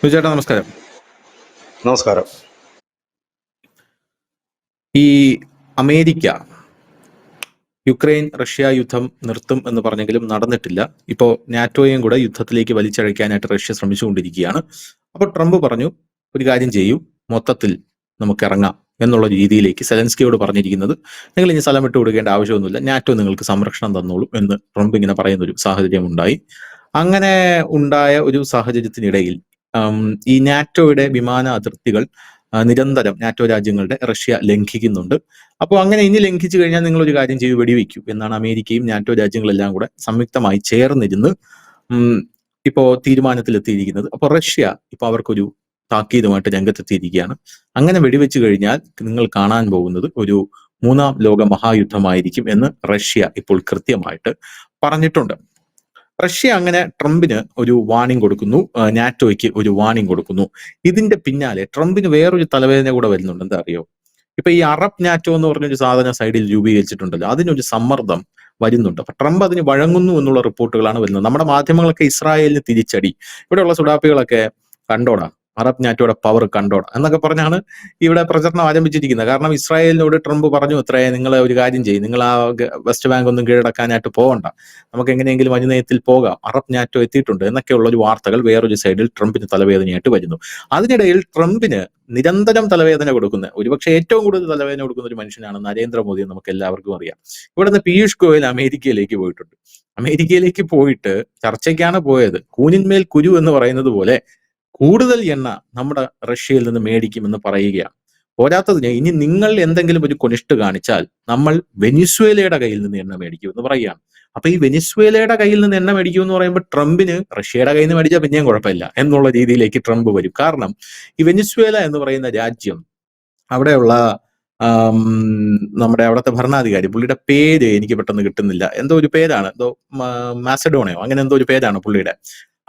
ചേട്ടാ നമസ്കാരം. നമസ്കാരം. ഈ അമേരിക്ക യുക്രൈൻ റഷ്യ യുദ്ധം നിർത്തും എന്ന് പറഞ്ഞെങ്കിലും നടന്നിട്ടില്ല. ഇപ്പോൾ നാറ്റോയും കൂടെ യുദ്ധത്തിലേക്ക് വലിച്ചഴയ്ക്കാനായിട്ട് റഷ്യ ശ്രമിച്ചുകൊണ്ടിരിക്കുകയാണ്. അപ്പോൾ ട്രംപ് പറഞ്ഞു, ഒരു കാര്യം ചെയ്യൂ, മൊത്തത്തിൽ നമുക്ക് ഇറങ്ങാം എന്നുള്ള രീതിയിലേക്ക് സെലൻസ്കിയോട് പറഞ്ഞിരിക്കുന്നത്, നിങ്ങൾ ഇനി സ്ഥലം വിട്ടു കൊടുക്കേണ്ട ആവശ്യമൊന്നുമില്ല, നാറ്റോ നിങ്ങൾക്ക് സംരക്ഷണം തന്നോളൂ എന്ന് ട്രംപ് ഇങ്ങനെ പറയുന്നൊരു സാഹചര്യം ഉണ്ടായി. അങ്ങനെ ഉണ്ടായ ഒരു സാഹചര്യത്തിനിടയിൽ ഈ നാറ്റോയുടെ വിമാന അതിർത്തികൾ നിരന്തരം നാറ്റോ രാജ്യങ്ങളുടെ റഷ്യ ലംഘിക്കുന്നുണ്ട്. അപ്പോൾ അങ്ങനെ ഇനി ലംഘിച്ചു കഴിഞ്ഞാൽ നിങ്ങൾ ഒരു കാര്യം ചെയ്ത് വെടിവെക്കൂ എന്നാണ് അമേരിക്കയും നാറ്റോ രാജ്യങ്ങളെല്ലാം കൂടെ സംയുക്തമായി ചേർന്നിരുന്ന് ഇപ്പോൾ തീരുമാനത്തിലെത്തിയിരിക്കുന്നത്. അപ്പോൾ റഷ്യ ഇപ്പോൾ അവർക്കൊരു താക്കീതുമായിട്ട് രംഗത്തെത്തിയിരിക്കുകയാണ്. അങ്ങനെ വെടിവെച്ചു കഴിഞ്ഞാൽ നിങ്ങൾ കാണാൻ പോകുന്നത് ഒരു മൂന്നാം ലോക മഹായുദ്ധമായിരിക്കും എന്ന് റഷ്യ ഇപ്പോൾ കൃത്യമായിട്ട് പറഞ്ഞിട്ടുണ്ട്. റഷ്യ അങ്ങനെ ട്രംപിന് ഒരു വാണിംഗ് കൊടുക്കുന്നു, നാറ്റോയ്ക്ക് ഒരു വാണിംഗ് കൊടുക്കുന്നു. ഇതിന്റെ പിന്നാലെ ട്രംപിന് വേറൊരു തലവേദന കൂടെ വരുന്നുണ്ട്. എന്താ അറിയോ? ഇപ്പൊ ഈ അറബ് നാറ്റോ എന്ന് പറഞ്ഞൊരു സാധനം സൈഡിൽ രൂപീകരിച്ചിട്ടുണ്ടല്ലോ, അതിനൊരു സമ്മർദ്ദം വരുന്നുണ്ട്. അപ്പൊ ട്രംപ് അതിന് വഴങ്ങുന്നു എന്നുള്ള റിപ്പോർട്ടുകളാണ് വരുന്നത്. നമ്മുടെ മാധ്യമങ്ങളൊക്കെ ഇസ്രായേലിന് തിരിച്ചടി, ഇവിടെയുള്ള സുഡാപ്പികളൊക്കെ കണ്ടോടാ അറബ് നാറ്റോയുടെ പവർ കണ്ടോടാ എന്നൊക്കെ പറഞ്ഞാണ് ഇവിടെ പ്രചരണം ആരംഭിച്ചിരിക്കുന്നത്. കാരണം ഇസ്രായേലിനോട് ട്രംപ് പറഞ്ഞു, ഇത്രേ നിങ്ങൾ ഒരു കാര്യം ചെയ്യും, നിങ്ങൾ ആ വെസ്റ്റ് ബാങ്ക് ഒന്നും കീഴടക്കാനായിട്ട് പോകണ്ട, നമുക്ക് എങ്ങനെയെങ്കിലും അനുനയത്തിൽ പോകാം, അറബ് നാറ്റോ എത്തിയിട്ടുണ്ട് എന്നൊക്കെയുള്ള ഒരു വാർത്തകൾ വേറൊരു സൈഡിൽ ട്രംപിന് തലവേദനയായിട്ട് വരുന്നു. അതിനിടയിൽ ട്രംപിന് നിരന്തരം തലവേദന കൊടുക്കുന്ന, ഒരുപക്ഷെ ഏറ്റവും കൂടുതൽ തലവേദന കൊടുക്കുന്ന ഒരു മനുഷ്യനാണ് നരേന്ദ്രമോദി എന്ന് നമുക്ക് എല്ലാവർക്കും അറിയാം. ഇവിടുന്ന് പീയൂഷ് ഗോയൽ അമേരിക്കയിലേക്ക് പോയിട്ടുണ്ട്. അമേരിക്കയിലേക്ക് പോയിട്ട് ചർച്ചയ്ക്കാണ് പോയത്. കൂനിന്മേൽ കുരു എന്ന് പറയുന്നത് പോലെ കൂടുതൽ എണ്ണ നമ്മുടെ റഷ്യയിൽ നിന്ന് മേടിക്കുമെന്ന് പറയുകയാണ്. പോരാത്തതിന് ഇനി നിങ്ങൾ എന്തെങ്കിലും ഒരു കൊനിഷ്ട് കാണിച്ചാൽ നമ്മൾ വെനിസ്വേലയുടെ കയ്യിൽ നിന്ന് എണ്ണ മേടിക്കുമെന്ന് പറയുകയാണ്. അപ്പൊ ഈ വെനിസ്വേലയുടെ കയ്യിൽ നിന്ന് എണ്ണ മേടിക്കും എന്ന് പറയുമ്പോൾ ട്രംപിന് റഷ്യയുടെ കയ്യിൽ നിന്ന് മേടിച്ചാൽ പിന്നെയും കുഴപ്പമില്ല എന്നുള്ള രീതിയിലേക്ക് ട്രംപ് വരും. കാരണം ഈ വെനിസ്വേല എന്ന് പറയുന്ന രാജ്യം, അവിടെയുള്ള നമ്മുടെ അവിടുത്തെ ഭരണാധികാരി, പുള്ളിയുടെ പേര് എനിക്ക് പെട്ടെന്ന് കിട്ടുന്നില്ല, എന്തോ ഒരു പേരാണ്, എന്തോ മാസഡോണയോ അങ്ങനെ എന്തോ ഒരു പേരാണ് പുള്ളിയുടെ.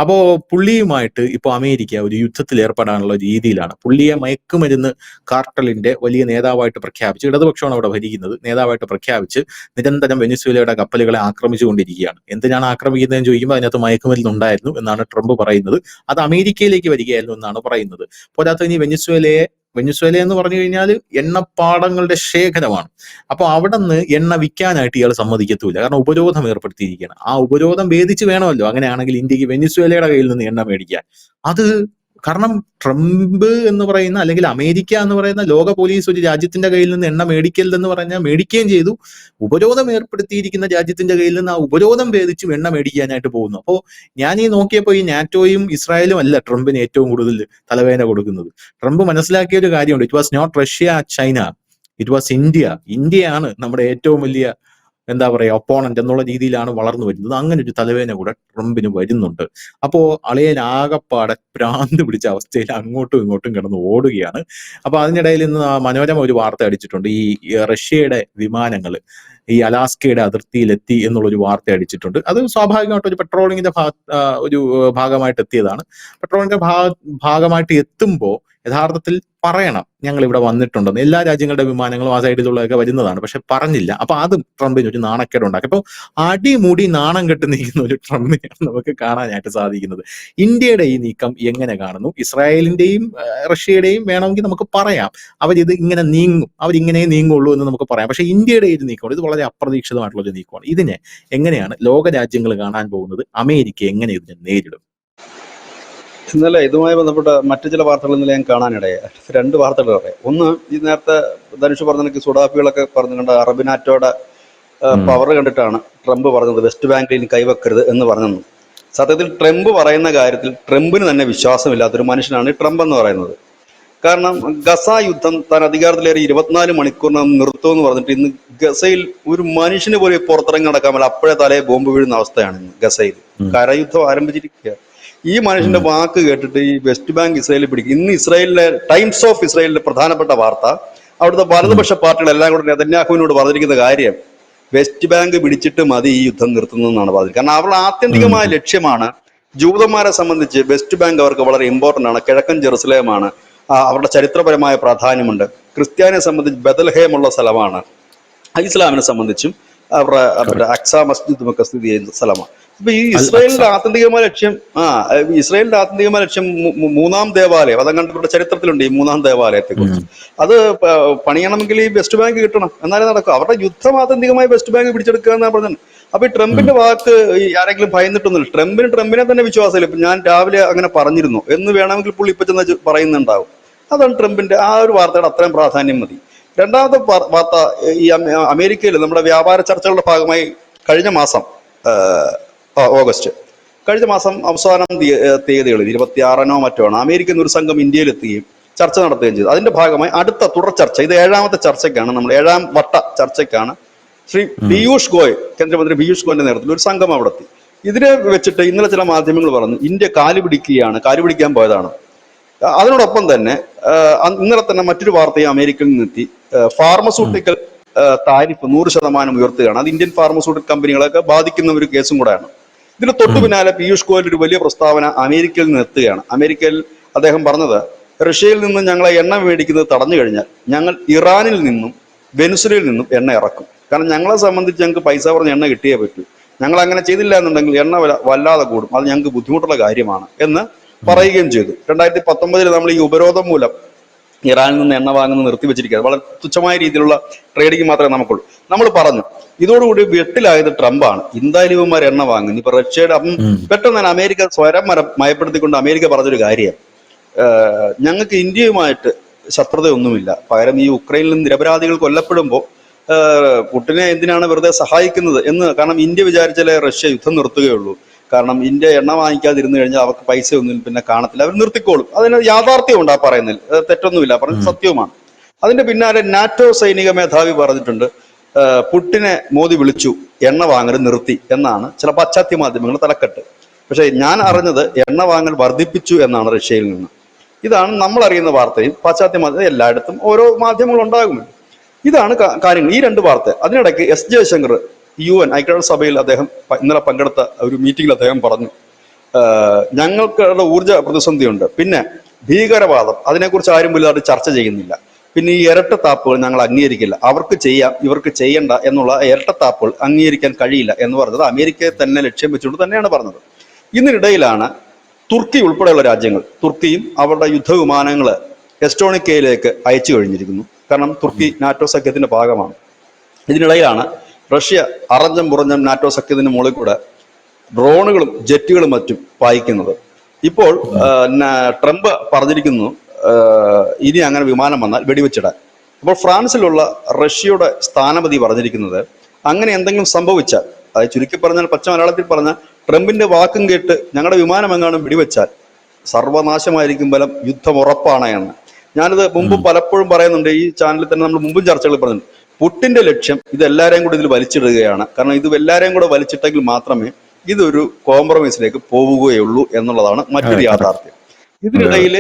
അപ്പോ പുള്ളിയുമായിട്ട് ഇപ്പൊ അമേരിക്ക ഒരു യുദ്ധത്തിൽ ഏർപ്പെടാനുള്ള രീതിയിലാണ്. പുള്ളിയെ മയക്കുമരുന്ന് കാർട്ടലിന്റെ വലിയ നേതാവായിട്ട് പ്രഖ്യാപിച്ച്, ഇടതുപക്ഷമാണ് അവിടെ ഭരിക്കുന്നത്, നേതാവായിട്ട് പ്രഖ്യാപിച്ച് നിരന്തരം വെനിസ്വേലയുടെ കപ്പലുകളെ ആക്രമിച്ചുകൊണ്ടിരിക്കുകയാണ്. എന്തിനാണ് ആക്രമിക്കുന്നതെന്ന് ചോദിക്കുമ്പോൾ അതിനകത്ത് മയക്കുമരുന്ന് ഉണ്ടായിരുന്നു എന്നാണ് ട്രംപ് പറയുന്നത്. അത് അമേരിക്കയിലേക്ക് വരികയായിരുന്നു എന്നാണ് പറയുന്നത്. പോരാത്തതിന് വെനിസ്വേല എന്ന് പറഞ്ഞു കഴിഞ്ഞാൽ എണ്ണപ്പാടങ്ങളുടെ ശേഖരമാണ്. അപ്പൊ അവിടെ നിന്ന് എണ്ണ വിൽക്കാനായിട്ട് ഇയാൾ സമ്മതിക്കത്തൂല, കാരണം ഉപരോധം ഏർപ്പെടുത്തിയിരിക്കുകയാണ്. ആ ഉപരോധം ഭേദിച്ച് വേണമല്ലോ അങ്ങനെയാണെങ്കിൽ ഇന്ത്യക്ക് വെനിസ്വേലയുടെ കയ്യിൽ നിന്ന് എണ്ണ മേടിക്കാൻ. അത് കാരണം ട്രംപ് എന്ന് പറയുന്ന, അല്ലെങ്കിൽ അമേരിക്ക എന്ന് പറയുന്ന ലോക പോലീസ് ഒരു രാജ്യത്തിന്റെ കയ്യിൽ നിന്ന് എണ്ണ മേടിക്കരുതെന്ന് പറഞ്ഞാൽ മേടിക്കുകയും ചെയ്തു. ഉപരോധം ഏർപ്പെടുത്തിയിരിക്കുന്ന രാജ്യത്തിന്റെ കയ്യിൽ നിന്ന് ആ ഉപരോധം ഭേദിച്ചും എണ്ണ മേടിക്കാനായിട്ട് പോകുന്നു. അപ്പോൾ ഞാൻ ഈ നോക്കിയപ്പോൾ ഈ നാറ്റോയും ഇസ്രായേലും അല്ല ട്രംപിന് ഏറ്റവും കൂടുതൽ തലവേദന കൊടുക്കുന്നത്. ട്രംപ് മനസ്സിലാക്കിയ ഒരു കാര്യമുണ്ട്. It was not Russia, China, it was India. ഇന്ത്യയാണ് നമ്മുടെ ഏറ്റവും വലിയ എന്താ പറയാ ഒപ്പോണന്റ് എന്നുള്ള രീതിയിലാണ് വളർന്നു വരുന്നത്. അങ്ങനെ ഒരു തലവേദന കൂടെ ട്രംപിന് വരുന്നുണ്ട്. അപ്പോ അളിയൻ ആകപ്പാടെ ഭ്രാന്ത് പിടിച്ച അവസ്ഥയിൽ അങ്ങോട്ടും ഇങ്ങോട്ടും കിടന്ന് ഓടുകയാണ്. അപ്പൊ അതിനിടയിൽ ഇന്ന് മനോരമ ഒരു വാർത്ത അടിച്ചിട്ടുണ്ട്. ഈ റഷ്യയുടെ വിമാനങ്ങൾ ഈ അലാസ്കയുടെ അതിർത്തിയിലെത്തി എന്നുള്ളൊരു വാർത്ത അടിച്ചിട്ടുണ്ട്. അത് സ്വാഭാവികമായിട്ട് ഒരു പെട്രോളിങ്ങിന്റെ ഒരു ഭാഗമായിട്ട് എത്തിയതാണ്. പെട്രോളിങ്ങിന്റെ ഭാഗമായിട്ട് എത്തുമ്പോൾ യഥാർത്ഥത്തിൽ പറയണം ഞങ്ങൾ ഇവിടെ വന്നിട്ടുണ്ടെന്ന്. എല്ലാ രാജ്യങ്ങളുടെ വിമാനങ്ങളും ആ സൈഡിലുള്ളതൊക്കെ വരുന്നതാണ്, പക്ഷെ പറഞ്ഞില്ല. അപ്പൊ അതും ട്രംപിന് ഒരു നാണക്കേട് ഉണ്ടാക്കി. അപ്പോൾ അടിമുടി നാണം കെട്ട് നിൽക്കുന്ന ഒരു ട്രംപിനെയാണ് നമുക്ക് കാണാനായിട്ട് സാധിക്കുന്നത്. ഇന്ത്യയുടെ ഈ നീക്കം എങ്ങനെ കാണുന്നു? ഇസ്രായേലിന്റെയും റഷ്യയുടെയും വേണമെങ്കിൽ നമുക്ക് പറയാം, അവരിത് ഇങ്ങനെ നീങ്ങും, അവരിങ്ങനെ നീങ്ങുള്ളൂ എന്ന് നമുക്ക് പറയാം. പക്ഷെ ഇന്ത്യയുടെ ഈ നീക്കമാണ്, ഇത് വളരെ അപ്രതീക്ഷിതമായിട്ടുള്ള ഒരു നീക്കമാണ്. ഇതിനെ എങ്ങനെയാണ് ലോക രാജ്യങ്ങൾ കാണാൻ പോകുന്നത്? അമേരിക്ക എങ്ങനെ ഇതിനെ നേരിടും? ഇന്നലെ ഇതുമായി ബന്ധപ്പെട്ട മറ്റു ചില വാർത്തകൾ ഇന്നലെ ഞാൻ കാണാനിടയായി. രണ്ട് വാർത്തകൾ പറയാം. ഒന്ന്, ഈ നേരത്തെ ധനുഷ് പറഞ്ഞ എനിക്ക് സുഡാപ്പികളൊക്കെ പറഞ്ഞു കണ്ട അറബ് നാറ്റോയുടെ പവർ കണ്ടിട്ടാണ് ട്രംപ് പറഞ്ഞത് വെസ്റ്റ് ബാങ്കിൽ ഇനി കൈവെക്കരുത് എന്ന് പറഞ്ഞത്. സത്യത്തിൽ ട്രംപ് പറയുന്ന കാര്യത്തിൽ ട്രംപിന് തന്നെ വിശ്വാസമില്ലാത്തൊരു മനുഷ്യനാണ് ഈ ട്രംപ് എന്ന് പറയുന്നത്. കാരണം ഗസ യുദ്ധം താൻ അധികാരത്തിലേറെ 24 മണിക്കൂറിനകം നിർത്തുമെന്ന് പറഞ്ഞിട്ട് ഇന്ന് ഗസയിൽ ഒരു മനുഷ്യന് പോലും പുറത്തിറങ്ങി നടക്കാൻ പറ്റില്ല. അപ്പോഴേ തലയെ ബോംബ് വീഴുന്ന അവസ്ഥയാണ് ഇന്ന് ഗസയിൽ. കരയുദ്ധം ആരംഭിച്ചിരിക്കുക. ഈ മനുഷ്യന്റെ വാക്ക് കേട്ടിട്ട് ഈ വെസ്റ്റ് ബാങ്ക് ഇസ്രായേലിൽ പിടിക്കും. ഇന്ന് ഇസ്രായേലിലെ ടൈംസ് ഓഫ് ഇസ്രായേലിലെ പ്രധാനപ്പെട്ട വാർത്ത, അവിടുത്തെ വലതുപക്ഷ പാർട്ടികളെല്ലാം കൂടെ നെതന്യാഹുവിനോട് പറഞ്ഞിരിക്കുന്ന കാര്യം വെസ്റ്റ് ബാങ്ക് പിടിച്ചിട്ട് മതി ഈ യുദ്ധം നിർത്തുന്നതെന്നാണ് പറഞ്ഞത്. കാരണം അവരുടെ ആത്യന്തികമായ ലക്ഷ്യമാണ്, ജൂതന്മാരെ സംബന്ധിച്ച് വെസ്റ്റ് ബാങ്ക് അവർക്ക് വളരെ ഇമ്പോർട്ടന്റ് ആണ്. കിഴക്കൻ ജെറുസലേമാണ്, അവരുടെ ചരിത്രപരമായ പ്രാധാന്യമുണ്ട്. ക്രിസ്ത്യാനിയെ സംബന്ധിച്ച് ബദൽഹേം ഉള്ള സ്ഥലമാണ്. ഇസ്ലാമിനെ സംബന്ധിച്ചും അവരുടെ അക്സ മസ്ജിദും ഒക്കെ സ്ഥിതി ചെയ്യുന്ന സ്ഥലമാണ്. അപ്പൊ ഈ അൽ അക്സ. ഇസ്രായേലിന്റെ ആത്യന്തികമായ ലക്ഷ്യം ഇസ്രായേലിന്റെ ആത്യന്തികമായ ലക്ഷ്യം മൂന്നാം ദേവാലയം, അതങ്ങാണ്ട് ഇവരുടെ ചരിത്രത്തിലുണ്ട് ഈ മൂന്നാം ദേവാലയത്തെ കുറിച്ച്. അത് പണിയണമെങ്കിൽ ഈ വെസ്റ്റ് ബാങ്ക് കിട്ടണം, എന്നാലേ നടക്കും. അവരുടെ യുദ്ധം ആത്യന്തികമായി വെസ്റ്റ് ബാങ്ക് പിടിച്ചെടുക്കുക എന്നാണ് പറഞ്ഞത്. അപ്പൊ ഈ ട്രംപിന്റെ വാക്ക് ആരെങ്കിലും ഭയന്നിട്ടൊന്നുമില്ല. ട്രംപിനെ തന്നെ വിശ്വാസമില്ല. ഇപ്പൊ ഞാൻ രാവിലെ അങ്ങനെ പറഞ്ഞിരുന്നു എന്ന് വേണമെങ്കിൽ പുള്ളി ഇപ്പൊ ചെന്ന് പറയുന്നുണ്ടാവും. അതാണ് ട്രംപിന്റെ ആ ഒരു വാർത്തയുടെ അത്രയും പ്രാധാന്യം മതി. രണ്ടാമത്തെ വാർത്ത, ഈ അമേരിക്കയിൽ നമ്മുടെ വ്യാപാര ചർച്ചകളുടെ ഭാഗമായി കഴിഞ്ഞ മാസം ഓഗസ്റ്റ്, കഴിഞ്ഞ മാസം അവസാനം തീയതികളിൽ 26-നോ മറ്റോ ആണ് അമേരിക്കയിൽ നിന്ന് ഒരു സംഘം ഇന്ത്യയിലെത്തുകയും ചർച്ച നടത്തുകയും ചെയ്തു. അതിന്റെ ഭാഗമായി അടുത്ത തുടർ ചർച്ച, ഇത് 7ാമത്തെ ചർച്ചയ്ക്കാണ്, നമ്മൾ 7ാം വട്ട ചർച്ചയ്ക്കാണ് ശ്രീ പീയൂഷ് ഗോയൽ, കേന്ദ്രമന്ത്രി പീയൂഷ് ഗോയലിന്റെ നേതൃത്വത്തിൽ ഒരു സംഘം അവിടെ എത്തി. ഇതിനെ വെച്ചിട്ട് ഇന്നലെ ചില മാധ്യമങ്ങൾ പറഞ്ഞു ഇന്ത്യ കാലു പിടിക്കാൻ പോയതാണ്. അതിനോടൊപ്പം തന്നെ ഇന്നലെ തന്നെ മറ്റൊരു വാർത്തയും അമേരിക്കയിൽ നിന്നെത്തി. ഫാർമസ്യൂട്ടിക്കൽ താരിഫ് 100% ഉയർത്തുകയാണ്. അത് ഇന്ത്യൻ ഫാർമസ്യൂട്ടിക്കൽ കമ്പനികളൊക്കെ ബാധിക്കുന്ന ഒരു കേസും കൂടെയാണ്. ഇതിന് തൊട്ടു പിന്നാലെ പീയൂഷ് ഗോയൽ ഒരു വലിയ പ്രസ്താവന അമേരിക്കയിൽ നിന്ന് എത്തുകയാണ്. അമേരിക്കയിൽ അദ്ദേഹം പറഞ്ഞത്, റഷ്യയിൽ നിന്ന് ഞങ്ങളെ എണ്ണ മേടിക്കുന്നത് തടഞ്ഞു കഴിഞ്ഞാൽ ഞങ്ങൾ ഇറാനിൽ നിന്നും വെനിസുലയിൽ നിന്നും എണ്ണ ഇറക്കും. കാരണം ഞങ്ങളെ സംബന്ധിച്ച് ഞങ്ങൾക്ക് പൈസ പറഞ്ഞ എണ്ണ കിട്ടിയേ പറ്റൂ. ഞങ്ങൾ അങ്ങനെ ചെയ്തില്ല എന്നുണ്ടെങ്കിൽ എണ്ണ വില വല്ലാതെ കൂടും, അത് ഞങ്ങൾക്ക് ബുദ്ധിമുട്ടുള്ള കാര്യമാണ് എന്ന് പറയുകയും ചെയ്തു. 2019 നമ്മൾ ഈ ഉപരോധം മൂലം ഇറാനിൽ നിന്ന് എണ്ണ വാങ്ങുന്നത് നിർത്തിവെച്ചിരിക്കുകയാണ്. വളരെ തുച്ഛമായ രീതിയിലുള്ള ട്രേഡിങ് മാത്രമേ നമുക്കുള്ളൂ. നമ്മൾ പറഞ്ഞു ഇതോടുകൂടി വെട്ടിലായത് ട്രംപാണ്. എന്തായാലും ഇവന്മാർ എണ്ണ വാങ്ങുന്നു. ഇപ്പൊ റഷ്യയുടെ പെട്ടെന്ന് തന്നെ അമേരിക്ക സ്വരം മയപ്പെടുത്തിക്കൊണ്ട് അമേരിക്ക പറഞ്ഞൊരു കാര്യം, ഞങ്ങൾക്ക് ഇന്ത്യയുമായിട്ട് ശത്രുതയൊന്നുമില്ല, പകരം ഈ ഉക്രൈനിൽ നിരപരാധികൾ കൊല്ലപ്പെടുമ്പോൾ പുടിനെ എന്തിനാണ് വെറുതെ സഹായിക്കുന്നത് എന്ന്. കാരണം ഇന്ത്യ വിചാരിച്ചാലേ റഷ്യ യുദ്ധം നിർത്തുകയുള്ളൂ. കാരണം ഇന്ത്യ എണ്ണ വാങ്ങിക്കാതിരുന്നു കഴിഞ്ഞാൽ അവർക്ക് പൈസ ഒന്നും പിന്നെ കാണത്തില്ല, അവർ നിർത്തിക്കോളും. അതിന് യാഥാർത്ഥ്യമുണ്ട് ആ പറയുന്നതിൽ, തെറ്റൊന്നുമില്ല, പറഞ്ഞത് സത്യവുമാണ്. അതിന്റെ പിന്നാലെ നാറ്റോ സൈനിക മേധാവി പറഞ്ഞിട്ടുണ്ട് പുടിനെ മോദി വിളിച്ചു, എണ്ണ വാങ്ങൽ നിർത്തി എന്നാണ് ചില പാശ്ചാത്യ മാധ്യമങ്ങൾ തലക്കെട്ട്. പക്ഷെ ഞാൻ അറിഞ്ഞത് എണ്ണ വാങ്ങൽ വർദ്ധിപ്പിച്ചു എന്നാണ് റഷ്യയിൽ നിന്ന്. ഇതാണ് നമ്മൾ അറിയുന്ന വാർത്തയും പാശ്ചാത്യ മാധ്യമം, എല്ലായിടത്തും ഓരോ മാധ്യമങ്ങൾ ഉണ്ടാകുമല്ലോ. ഇതാണ് കാര്യങ്ങൾ, ഈ രണ്ട് വാർത്ത. അതിനിടയ്ക്ക് എസ് ജയശങ്കർ UN ഐക്യരാഷ്ട്രസഭയിൽ അദ്ദേഹം ഇന്നലെ പങ്കെടുത്ത ഒരു മീറ്റിംഗിൽ അദ്ദേഹം പറഞ്ഞു, ഞങ്ങൾക്കുള്ള ഊർജ്ജ പ്രതിസന്ധിയുണ്ട്, പിന്നെ ഭീകരവാദം അതിനെക്കുറിച്ച് ആരും വലുതായിട്ട് ചർച്ച ചെയ്യുന്നില്ല, പിന്നെ ഈ ഇരട്ടത്താപ്പുകൾ ഞങ്ങൾ അംഗീകരിക്കില്ല, അവർക്ക് ചെയ്യാം ഇവർക്ക് ചെയ്യണ്ട എന്നുള്ള ഇരട്ടത്താപ്പുകൾ അംഗീകരിക്കാൻ കഴിയില്ല എന്ന് പറഞ്ഞത് അമേരിക്കയെ തന്നെ ലക്ഷ്യം വെച്ചുകൊണ്ട് തന്നെയാണ് പറഞ്ഞത്. ഇതിനിടയിലാണ് തുർക്കി ഉൾപ്പെടെയുള്ള രാജ്യങ്ങൾ, തുർക്കിയും അവരുടെ യുദ്ധവിമാനങ്ങൾ എസ്റ്റോണിക്കയിലേക്ക് അയച്ചു കഴിഞ്ഞിരിക്കുന്നു. കാരണം തുർക്കി നാറ്റോ സഖ്യത്തിന്റെ ഭാഗമാണ്. ഇതിനിടയിലാണ് റഷ്യ അറഞ്ഞം പുറഞ്ഞം നാറ്റോ സഖ്യത്തിന് മുകളിൽ കൂടെ ഡ്രോണുകളും ജെറ്റുകളും മറ്റും പായിക്കുന്നത്. ഇപ്പോൾ ട്രംപ് പറഞ്ഞിരിക്കുന്നു ഇനി അങ്ങനെ വിമാനം വന്നാൽ വെടിവെച്ചിടാൻ. അപ്പോൾ ഫ്രാൻസിലുള്ള റഷ്യയുടെ സ്ഥാനപതി പറഞ്ഞിരിക്കുന്നത് അങ്ങനെ എന്തെങ്കിലും സംഭവിച്ചാൽ, അതായത് ചുരുക്കി പറഞ്ഞാൽ പച്ച മലയാളത്തിൽ പറഞ്ഞാൽ ട്രംപിന്റെ വാക്കും കേട്ട് ഞങ്ങളുടെ വിമാനം എങ്ങാനും വെടിവെച്ചാൽ സർവനാശമായിരിക്കും ബലം, യുദ്ധം ഉറപ്പാണ് എന്ന്. ഞാനിത് മുമ്പ് പലപ്പോഴും പറയുന്നുണ്ട്, ഈ ചാനലിൽ തന്നെ നമ്മൾ മുമ്പും ചർച്ചകൾ പറഞ്ഞിട്ടുണ്ട്. പുടിന്റെ ലക്ഷ്യം ഇതെല്ലാവരെയും കൂടി ഇതിൽ വലിച്ചിടുകയാണ്. കാരണം ഇത് എല്ലാവരെയും കൂടെ വലിച്ചിട്ടെങ്കിൽ മാത്രമേ ഇതൊരു കോംപ്രമൈസിലേക്ക് പോവുകയുള്ളൂ എന്നുള്ളതാണ് മറ്റൊരു യാഥാർത്ഥ്യം. ഇതിനിടയിൽ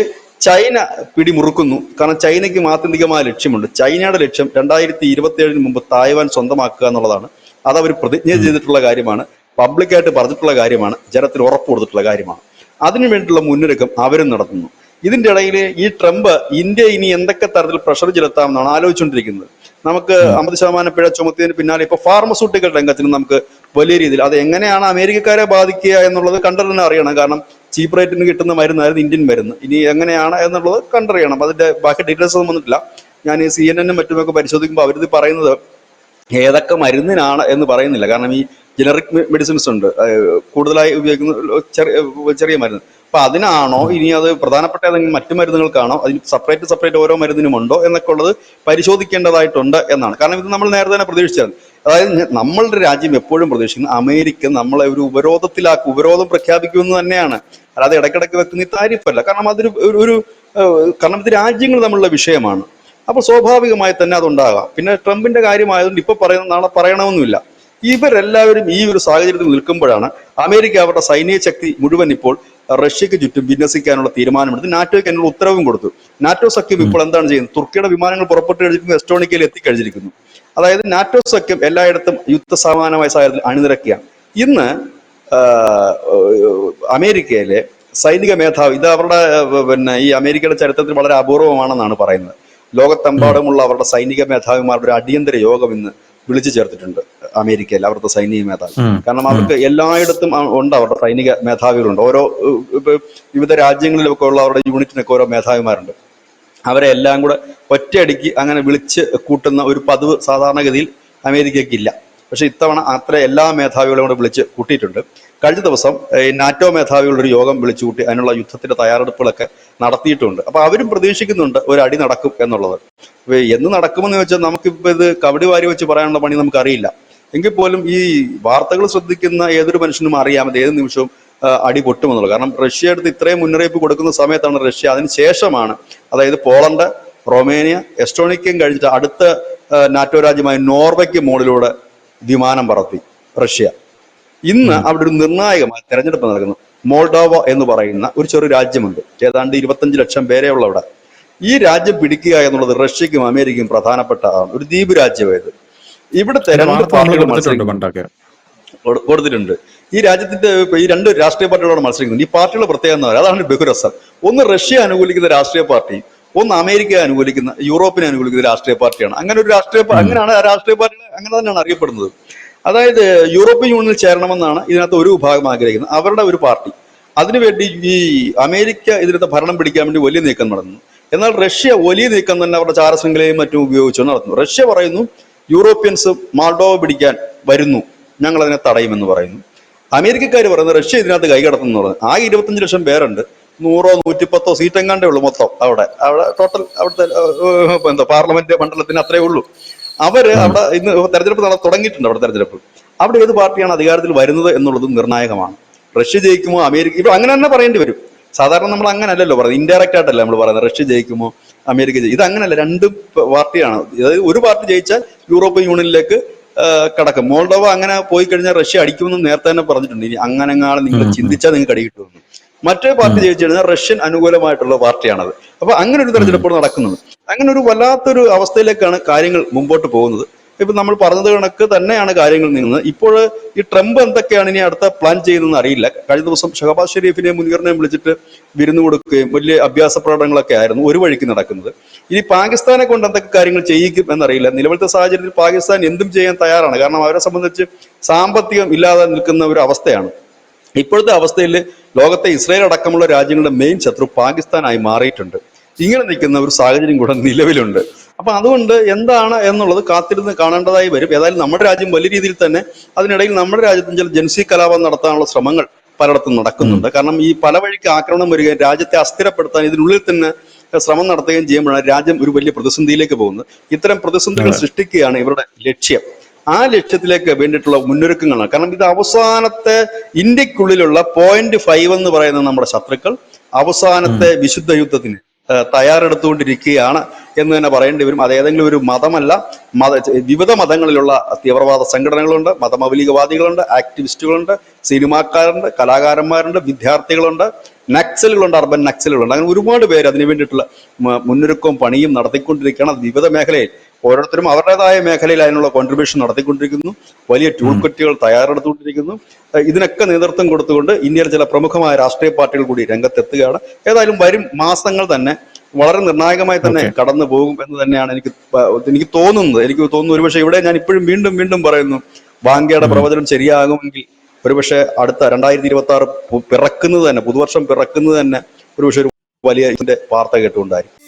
ചൈന പിടിമുറുക്കുന്നു. കാരണം ചൈനയ്ക്ക് ആത്യന്തികമായ ലക്ഷ്യമുണ്ട്. ചൈനയുടെ ലക്ഷ്യം 2027 മുമ്പ് തായ്വാൻ സ്വന്തമാക്കുക എന്നുള്ളതാണ്. അതവർ പ്രതിജ്ഞ ചെയ്തിട്ടുള്ള കാര്യമാണ്, പബ്ലിക്കായിട്ട് പറഞ്ഞിട്ടുള്ള കാര്യമാണ്, ജനത്തിന് ഉറപ്പ് കൊടുത്തിട്ടുള്ള കാര്യമാണ്. അതിനു വേണ്ടിയിട്ടുള്ള മുന്നൊരുക്കം അവരും നടത്തുന്നു. ഇതിന്റെ ഇടയിൽ ഈ ട്രംപ് ഇന്ത്യ ഇനി എന്തൊക്കെ തരത്തിൽ പ്രഷർ ചെലുത്താമെന്നാണ് ആലോചിച്ചുകൊണ്ടിരിക്കുന്നത്. നമുക്ക് 50% പിഴ ചുമത്തിയതിന് പിന്നാലെ ഇപ്പൊ ഫാർമസ്യൂട്ടിക്കൽ രംഗത്തിന് നമുക്ക് വലിയ രീതിയിൽ അത് എങ്ങനെയാണ് അമേരിക്കക്കാരെ ബാധിക്കുക എന്നുള്ളത് കണ്ടറിഞ്ഞ് അറിയണം. കാരണം ചീപ്പ് റേറ്റിന് കിട്ടുന്ന മരുന്നായിരുന്നു ഇന്ത്യൻ മരുന്ന്. ഇനി എങ്ങനെയാണ് എന്നുള്ളത് കണ്ടറിയണം. അതിന്റെ ബാക്കി ഡീറ്റെയിൽസ് ഒന്നും വന്നിട്ടില്ല. ഞാൻ ഈ CNN മറ്റുമൊക്കെ പരിശോധിക്കുമ്പോൾ അവരിത് പറയുന്നത് ഏതൊക്കെ മരുന്നിനാണ് എന്ന് പറയുന്നില്ല. കാരണം ഈ ജനറിക് മെഡിസിൻസ് ഉണ്ട്, കൂടുതലായി ഉപയോഗിക്കുന്ന ചെറിയ മരുന്ന്. അപ്പൊ അതിനാണോ ഇനി അത് പ്രധാനപ്പെട്ട ഏതെങ്കിലും മറ്റു മരുന്നുകൾക്കാണോ, അതിന് സെപ്പറേറ്റ് ഓരോ മരുന്നിനുമുണ്ടോ എന്നൊക്കെ ഉള്ളത് പരിശോധിക്കേണ്ടതായിട്ടുണ്ട് എന്നാണ്. കാരണം ഇത് നമ്മൾ നേരത്തെ തന്നെ പ്രതീക്ഷിച്ചത്. അതായത് നമ്മളുടെ രാജ്യം എപ്പോഴും പ്രതീക്ഷിക്കുന്നത് അമേരിക്ക നമ്മളെ ഒരു ഉപരോധം പ്രഖ്യാപിക്കുമെന്ന് തന്നെയാണ്. അല്ലാതെ ഇടയ്ക്കിടയ്ക്ക് വെക്കുന്ന ഈ താരിഫല്ല. കാരണം അതൊരു കാരണം ഇത് രാജ്യങ്ങൾ തമ്മിലുള്ള വിഷയമാണ്. അപ്പൊ സ്വാഭാവികമായി തന്നെ അതുണ്ടാകാം. പിന്നെ ട്രംപിന്റെ കാര്യമായതുകൊണ്ട് ഇപ്പൊ പറയുന്ന നാളെ പറയണമെന്നില്ല. ഇവരെല്ലാവരും ഈ ഒരു സാഹചര്യത്തിൽ നിൽക്കുമ്പോഴാണ് അമേരിക്ക അവരുടെ സൈനിക ശക്തി മുഴുവൻ ഇപ്പോൾ റഷ്യക്ക് ചുറ്റും വിന്യസിക്കാനുള്ള തീരുമാനമെടുത്ത് നാറ്റോയ്ക്ക് അതിനുള്ള ഉത്തരവും കൊടുത്തു. നാറ്റോ സഖ്യം ഇപ്പോൾ എന്താണ് ചെയ്യുന്നത്? തുർക്കിയുടെ വിമാനങ്ങൾ പുറപ്പെട്ടു കഴിഞ്ഞിരിക്കുന്നു, എസ്റ്റോണിക്കയിൽ എത്തിക്കഴിഞ്ഞിരിക്കുന്നു. അതായത് നാറ്റോ സഖ്യം എല്ലായിടത്തും യുദ്ധസമാനമായ സാഹചര്യത്തിൽ അണിനിരക്കുകയാണ്. ഇന്ന് അമേരിക്കയിലെ സൈനിക മേധാവി, ഇത് അവരുടെ ഈ അമേരിക്കയുടെ ചരിത്രത്തിൽ വളരെ അപൂർവമാണെന്നാണ് പറയുന്നത്. ലോകത്തെമ്പാടുമുള്ള അവരുടെ സൈനിക മേധാവിമാരുടെ ഒരു അടിയന്തര യോഗം ഇന്ന് വിളിച്ചു ചേർത്തിട്ടുണ്ട് അമേരിക്കയിൽ അവരുടെ സൈനിക മേധാവി. ഉം, കാരണം ഉം. അവർക്ക് എല്ലായിടത്തും ഉണ്ട് അവരുടെ സൈനിക മേധാവികളുണ്ട്. ഓരോ ഇപ്പൊ വിവിധ രാജ്യങ്ങളിലൊക്കെ ഉള്ള അവരുടെ യൂണിറ്റിനൊക്കെ ഓരോ മേധാവിമാരുണ്ട്. അവരെ എല്ലാം കൂടെ ഒറ്റയടിക്ക് അങ്ങനെ വിളിച്ച് കൂട്ടുന്ന ഒരു പതിവ് സാധാരണഗതിയിൽ അമേരിക്കയ്ക്കില്ല. പക്ഷെ ഇത്തവണ അത്ര എല്ലാ മേധാവികളും കൂടെ വിളിച്ച് കൂട്ടിയിട്ടുണ്ട്. കഴിഞ്ഞ ദിവസം ഈ നാറ്റോ മേധാവികളുടെ ഒരു യോഗം വിളിച്ചു കൂട്ടി അതിനുള്ള യുദ്ധത്തിന്റെ തയ്യാറെടുപ്പുകളൊക്കെ നടത്തിയിട്ടുണ്ട്. അപ്പൊ അവരും പ്രതീക്ഷിക്കുന്നുണ്ട് ഒരു അടി നടക്കും എന്നുള്ളത്. എന്ന് നടക്കുമെന്ന് ചോദിച്ചാൽ നമുക്കിപ്പോൾ ഇത് കബഡി വാരി വെച്ച് പറയാനുള്ള പണി നമുക്കറിയില്ല. എങ്കിൽ പോലും ഈ വാർത്തകൾ ശ്രദ്ധിക്കുന്ന ഏതൊരു മനുഷ്യനും അറിയാം അത് ഏത് നിമിഷവും അടി പൊട്ടുമെന്നുള്ളത്. കാരണം റഷ്യ അടുത്ത് ഇത്രയും മുന്നറിയിപ്പ് കൊടുക്കുന്ന സമയത്താണ് റഷ്യ അതിന് ശേഷമാണ്, അതായത് പോളണ്ട്, റൊമേനിയ, എസ്റ്റോണിക്കയും കഴിഞ്ഞിട്ട് അടുത്ത നാറ്റോ രാജ്യമായ നോർവയ്ക്ക് മുകളിലൂടെ വിമാനം പറത്തി റഷ്യ. ഇന്ന് അവിടെ ഒരു നിർണായകമായ തെരഞ്ഞെടുപ്പ് നടക്കുന്നു. മോൾഡോവ എന്ന് പറയുന്ന ഒരു ചെറു രാജ്യമുണ്ട്, ഏതാണ്ട് 25 ലക്ഷം പേരെ ഉള്ള അവിടെ. ഈ രാജ്യം പിടിക്കുക എന്നുള്ളത് റഷ്യക്കും അമേരിക്കയും പ്രധാനപ്പെട്ടതാണ്. ഒരു ദ്വീപ് രാജ്യമായത്. ഇവിടുത്തെ രണ്ട് പാർട്ടികൾ കൊടുത്തിട്ടുണ്ട്. ഈ രാജ്യത്തിന്റെ ഈ രണ്ട് രാഷ്ട്രീയ പാർട്ടികളോട് മത്സരിക്കുന്നുണ്ട്. ഈ പാർട്ടികളുടെ പ്രത്യേകത എന്ന് പറയുന്നത് അതാണ് ബഹുരസം. ഒന്ന് റഷ്യ അനുകൂലിക്കുന്ന രാഷ്ട്രീയ പാർട്ടി, ഒന്ന് അമേരിക്ക അനുകൂലിക്കുന്ന, യൂറോപ്പിനെ അനുകൂലിക്കുന്ന രാഷ്ട്രീയ പാർട്ടിയാണ്. അങ്ങനെ ഒരു അങ്ങനെയാണ് ആ രാഷ്ട്രീയ പാർട്ടികൾ അങ്ങനെ തന്നെയാണ് അറിയപ്പെടുന്നത്. അതായത് യൂറോപ്യൻ യൂണിയനിൽ ചേരണമെന്നാണ് ഇതിനകത്ത് ഒരു വിഭാഗം ആഗ്രഹിക്കുന്നത്, അവരുടെ ഒരു പാർട്ടി. അതിനുവേണ്ടി ഈ അമേരിക്ക ഇതിനകത്ത് ഭരണം പിടിക്കാൻ വേണ്ടി വലിയ നീക്കം നടന്നു. എന്നാൽ റഷ്യ വലിയ നീക്കം തന്നെ അവരുടെ ചാരശൃംഖലയും മറ്റും ഉപയോഗിച്ചു നടത്തുന്നു. റഷ്യ പറയുന്നു യൂറോപ്യൻസ് മോൾഡോവ പിടിക്കാൻ വരുന്നു, ഞങ്ങൾ അതിനെ തടയുമെന്ന് പറയുന്നു. അമേരിക്കക്കാർ പറയുന്നത് റഷ്യ ഇതിനകത്ത് കൈകടത്തുന്നു പറഞ്ഞു. ആ 25 ലക്ഷം പേരുണ്ട്, 100 110 സീറ്റ് എങ്ങാണ്ടേ ഉള്ളൂ മൊത്തം. അവിടെ ടോട്ടൽ അവിടുത്തെ എന്താ പാർലമെന്റ് മണ്ഡലത്തിന് അത്രേ ഉള്ളൂ. അവര് അവിടെ ഇന്ന് തെരഞ്ഞെടുപ്പ് തുടങ്ങിയിട്ടുണ്ട്. അവിടെ തെരഞ്ഞെടുപ്പ് അവിടെ ഏത് പാർട്ടിയാണ് അധികാരത്തിൽ വരുന്നത് എന്നുള്ളത് നിർണായകമാണ്. റഷ്യ ജയിക്കുമോ അമേരിക്ക, ഇപ്പൊ അങ്ങനെ തന്നെ പറയേണ്ടി വരും. സാധാരണ നമ്മൾ അങ്ങനെ അല്ലല്ലോ പറയുന്നത്, ഇൻഡയറക്റ്റ് ആയിട്ടല്ല നമ്മൾ പറയുന്നത് റഷ്യ ജയിക്കുമോ അമേരിക്ക ജയിക്കും. ഇത് അങ്ങനെയല്ല, രണ്ട് പാർട്ടിയാണ്. അതായത് ഒരു പാർട്ടി ജയിച്ചാൽ യൂറോപ്യൻ യൂണിയനിലേക്ക് കടക്കും. മോൾഡോവ അങ്ങനെ പോയി കഴിഞ്ഞാൽ റഷ്യ അടിക്കുമെന്ന് നേരത്തെ തന്നെ പറഞ്ഞിട്ടുണ്ട്. ഇനി അങ്ങനെങ്ങാണ് നിങ്ങൾ ചിന്തിച്ചാൽ നിങ്ങൾക്ക് അടി കിട്ടുമെന്ന്. മറ്റേ പാർട്ടി ജയിച്ചു കഴിഞ്ഞാൽ റഷ്യൻ അനുകൂലമായിട്ടുള്ള പാർട്ടിയാണത്. അപ്പൊ അങ്ങനെ ഒരു തെരഞ്ഞെടുപ്പ് നടക്കുന്നത്. അങ്ങനെ ഒരു വല്ലാത്തൊരു അവസ്ഥയിലേക്കാണ് കാര്യങ്ങൾ മുമ്പോട്ട് പോകുന്നത്. ഇപ്പൊ നമ്മൾ പറഞ്ഞത് കണക്ക് തന്നെയാണ് കാര്യങ്ങൾ നീങ്ങുന്നത്. ഇപ്പോൾ ഈ ട്രംപ് എന്തൊക്കെയാണ് ഇനി അടുത്ത പ്ലാൻ ചെയ്യുന്നതെന്ന് അറിയില്ല. കഴിഞ്ഞ ദിവസം ഷഹബാസ് ഷെരീഫിനെ മുനീറിനെയും വിളിച്ചിട്ട് വിരുന്ന് കൊടുക്കുകയും വലിയ അഭ്യാസ പ്രകടനങ്ങളൊക്കെ ആയിരുന്നു ഒരു വഴിക്ക് നടക്കുന്നത്. ഇനി പാകിസ്ഥാനെ കൊണ്ട് എന്തൊക്കെ കാര്യങ്ങൾ ചെയ്യിക്കും എന്നറിയില്ല. നിലവിലത്തെ സാഹചര്യത്തിൽ പാകിസ്ഥാൻ എന്തും ചെയ്യാൻ തയ്യാറാണ്. കാരണം അവരെ സംബന്ധിച്ച് സാമ്പത്തികം ഇല്ലാതെ നിൽക്കുന്ന ഒരു അവസ്ഥയാണ്. ഇപ്പോഴത്തെ അവസ്ഥയിൽ ലോകത്തെ ഇസ്രായേൽ അടക്കമുള്ള രാജ്യങ്ങളുടെ മെയിൻ ശത്രു പാകിസ്ഥാനായി മാറിയിട്ടുണ്ട്. ഇങ്ങനെ നിൽക്കുന്ന ഒരു സാഹചര്യം കൂടെ നിലവിലുണ്ട്. അപ്പൊ അതുകൊണ്ട് എന്താണ് എന്നുള്ളത് കാത്തിരുന്ന് കാണേണ്ടതായി വരും. ഏതായാലും നമ്മുടെ രാജ്യം വലിയ രീതിയിൽ തന്നെ അതിനിടയിൽ നമ്മുടെ രാജ്യത്ത് ചില ജൻസി കലാപം നടത്താനുള്ള ശ്രമങ്ങൾ പലയിടത്തും നടക്കുന്നുണ്ട്. കാരണം ഈ പല വഴിക്ക് ആക്രമണം വരികയും രാജ്യത്തെ അസ്ഥിരപ്പെടുത്താൻ ഇതിനുള്ളിൽ തന്നെ ശ്രമം നടത്തുകയും ചെയ്യുമ്പോഴാണ് രാജ്യം ഒരു വലിയ പ്രതിസന്ധിയിലേക്ക് പോകുന്നത്. ഇത്തരം പ്രതിസന്ധികൾ സൃഷ്ടിക്കുകയാണ് ഇവരുടെ ലക്ഷ്യം. ആ ലക്ഷ്യത്തിലേക്ക് വേണ്ടിയിട്ടുള്ള മുന്നൊരുക്കങ്ങളാണ്. കാരണം ഇത് അവസാനത്തെ ഇന്ത്യക്കുള്ളിലുള്ള 0.5 എന്ന് പറയുന്ന നമ്മുടെ ശത്രുക്കൾ അവസാനത്തെ വിശുദ്ധ യുദ്ധത്തിന് തയ്യാറെടുത്തുകൊണ്ടിരിക്കുകയാണ് എന്ന് തന്നെ പറയേണ്ടി വരും. അത് ഏതെങ്കിലും ഒരു മതമല്ല, വിവിധ മതങ്ങളിലുള്ള തീവ്രവാദ സംഘടനകളുണ്ട്, മതമൗലികവാദികളുണ്ട്, ആക്ടിവിസ്റ്റുകളുണ്ട്, സിനിമാക്കാരുണ്ട്, കലാകാരന്മാരുണ്ട്, വിദ്യാർത്ഥികളുണ്ട്, നക്സലുകളുണ്ട്, അർബൻ നക്സലുകളുണ്ട്. അങ്ങനെ ഒരുപാട് പേര് അതിനു വേണ്ടിയിട്ടുള്ള മുന്നൊരുക്കവും പണിയും നടത്തിക്കൊണ്ടിരിക്കുകയാണ്. അത് വിവിധ മേഖലയിൽ ഓരോരുത്തരും അവരുടേതായ മേഖലയിൽ അതിനുള്ള കോൺട്രിബ്യൂഷൻ നടത്തിക്കൊണ്ടിരിക്കുന്നു. വലിയ ടൂൾ കിറ്റുകൾ തയ്യാറെടുത്തുകൊണ്ടിരിക്കുന്നു. ഇതിനൊക്കെ നേതൃത്വം കൊടുത്തുകൊണ്ട് ഇന്ത്യയിലെ ചില പ്രമുഖമായ രാഷ്ട്രീയ പാർട്ടികൾ കൂടി രംഗത്തെത്തുകയാണ്. ഏതായാലും വരും മാസങ്ങൾ തന്നെ വളരെ നിർണായകമായി തന്നെ കടന്നു പോകും എന്ന് തന്നെയാണ് എനിക്ക് തോന്നുന്നത്. എനിക്ക് തോന്നുന്നു ഒരുപക്ഷെ ഇവിടെ ഞാൻ ഇപ്പോഴും വീണ്ടും വീണ്ടും പറയുന്നു, വാങ്കയുടെ പ്രവചനം ശരിയാകുമെങ്കിൽ ഒരുപക്ഷെ അടുത്ത 2026 പിറക്കുന്നത് തന്നെ, പുതുവർഷം പിറക്കുന്നത് തന്നെ ഒരുപക്ഷെ ഒരു വലിയ ഇതിന്റെ വാർത്ത കേട്ടുകൊണ്ടായിരിക്കും.